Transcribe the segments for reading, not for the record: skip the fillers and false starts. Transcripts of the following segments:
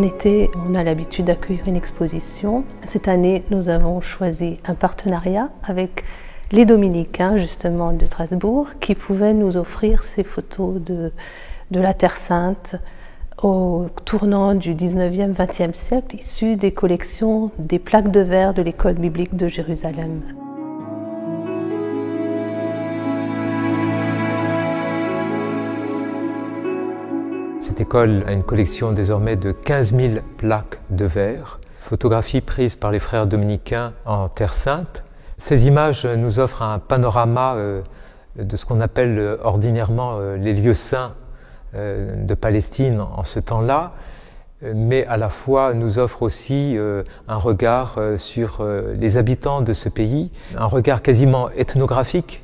En été, on a l'habitude d'accueillir une exposition. Cette année, nous avons choisi un partenariat avec les Dominicains, justement, de Strasbourg, qui pouvaient nous offrir ces photos de la Terre Sainte au tournant du 19e, 20e siècle, issues des collections des plaques de verre de l'école biblique de Jérusalem. Cette école a une collection désormais de 15 000 plaques de verre, photographies prises par les frères dominicains en Terre Sainte. Ces images nous offrent un panorama de ce qu'on appelle ordinairement les lieux saints de Palestine en ce temps-là, mais à la fois nous offrent aussi un regard sur les habitants de ce pays, un regard quasiment ethnographique.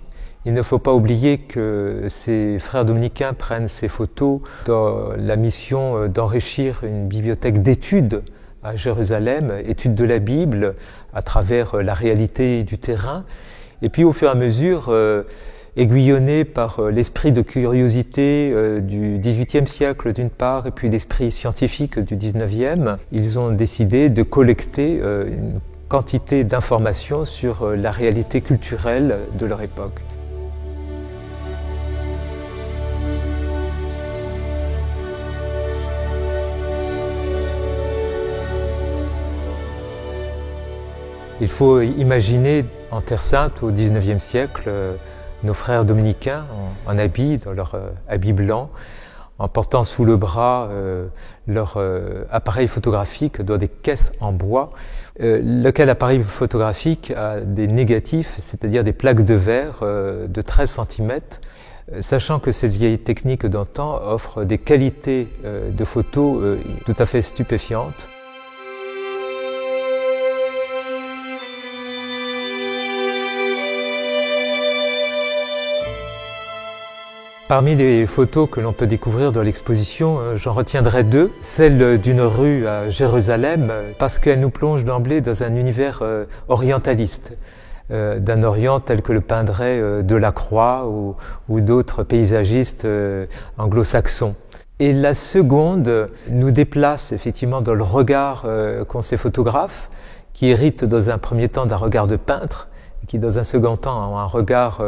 Il ne faut pas oublier que ces frères dominicains prennent ces photos dans la mission d'enrichir une bibliothèque d'études à Jérusalem, études de la Bible à travers la réalité du terrain. Et puis au fur et à mesure, aiguillonnés par l'esprit de curiosité du XVIIIe siècle d'une part, et puis l'esprit scientifique du XIXe, ils ont décidé de collecter une quantité d'informations sur la réalité culturelle de leur époque. Il faut imaginer en Terre Sainte au XIXe siècle nos frères dominicains en habit, dans leur habit blanc, en portant sous le bras leur appareil photographique dans des caisses en bois, lequel appareil photographique a des négatifs, c'est-à-dire des plaques de verre de 13 cm, sachant que cette vieille technique d'antan offre des qualités de photos tout à fait stupéfiantes. Parmi les photos que l'on peut découvrir dans l'exposition, j'en retiendrai deux. Celle d'une rue à Jérusalem, parce qu'elle nous plonge d'emblée dans un univers orientaliste, d'un Orient tel que le peindrait Delacroix ou d'autres paysagistes anglo-saxons. Et la seconde nous déplace effectivement dans le regard qu'ont ces photographes, qui héritent dans un premier temps d'un regard de peintre, qui dans un second temps ont un regard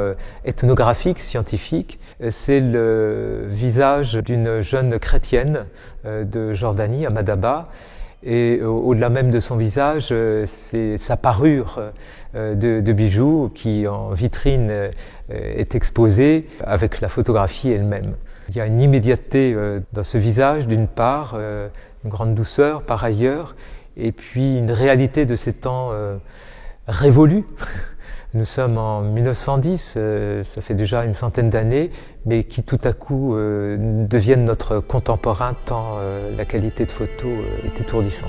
ethnographique, scientifique. C'est le visage d'une jeune chrétienne de Jordanie, à Madaba, et au-delà même de son visage, c'est sa parure de bijoux qui en vitrine est exposée avec la photographie elle-même. Il y a une immédiateté dans ce visage d'une part, une grande douceur par ailleurs, et puis une réalité de ces temps révolus. Nous sommes en 1910, ça fait déjà une centaine d'années, mais qui tout à coup deviennent notre contemporain tant la qualité de photo est étourdissante.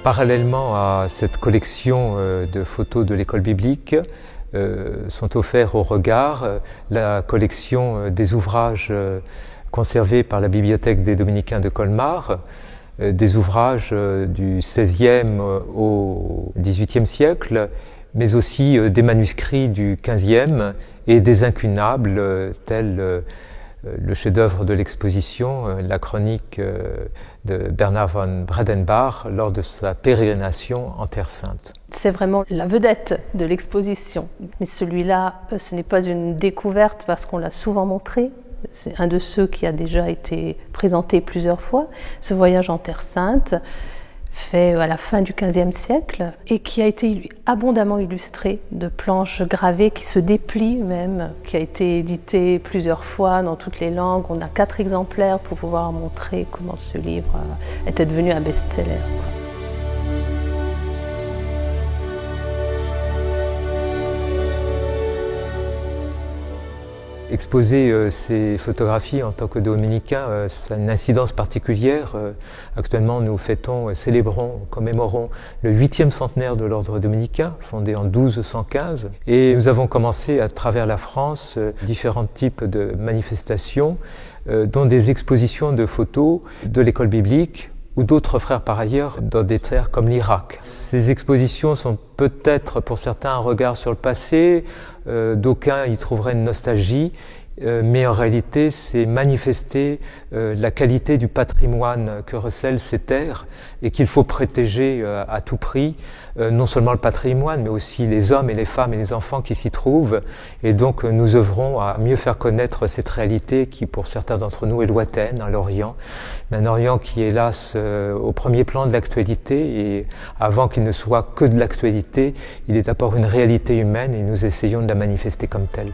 Parallèlement à cette collection de photos de l'école biblique, sont offerts au regard la collection des ouvrages conservés par la bibliothèque des Dominicains de Colmar, des ouvrages du XVIe au XVIIIe siècle, mais aussi des manuscrits du XVe et des incunables tels le chef-d'œuvre de l'exposition, la chronique de Bernard von Bredenbach lors de sa pérégrination en Terre Sainte. C'est vraiment la vedette de l'exposition. Mais celui-là, ce n'est pas une découverte parce qu'on l'a souvent montré. C'est un de ceux qui a déjà été présenté plusieurs fois. Ce voyage en Terre Sainte, fait à la fin du XVe siècle, et qui a été abondamment illustré de planches gravées qui se déplient même, qui a été édité plusieurs fois dans toutes les langues. On a 4 exemplaires pour pouvoir montrer comment ce livre était devenu un best-seller. Exposer ces photographies en tant que dominicain, ça a une incidence particulière. Actuellement, nous fêtons, célébrons, commémorons le 8e centenaire de l'ordre dominicain, fondé en 1215. Et nous avons commencé à travers la France différents types de manifestations, dont des expositions de photos de l'école biblique, ou d'autres frères par ailleurs dans des terres comme l'Irak. Ces expositions sont peut-être pour certains un regard sur le passé, d'aucuns y trouveraient une nostalgie, mais en réalité c'est manifester la qualité du patrimoine que recèlent ces terres et qu'il faut protéger à tout prix, non seulement le patrimoine mais aussi les hommes et les femmes et les enfants qui s'y trouvent, et donc nous œuvrons à mieux faire connaître cette réalité qui pour certains d'entre nous est lointaine, l'Orient, mais un Orient qui est hélas au premier plan de l'actualité, et avant qu'il ne soit que de l'actualité, il est d'abord une réalité humaine et nous essayons de la manifester comme telle.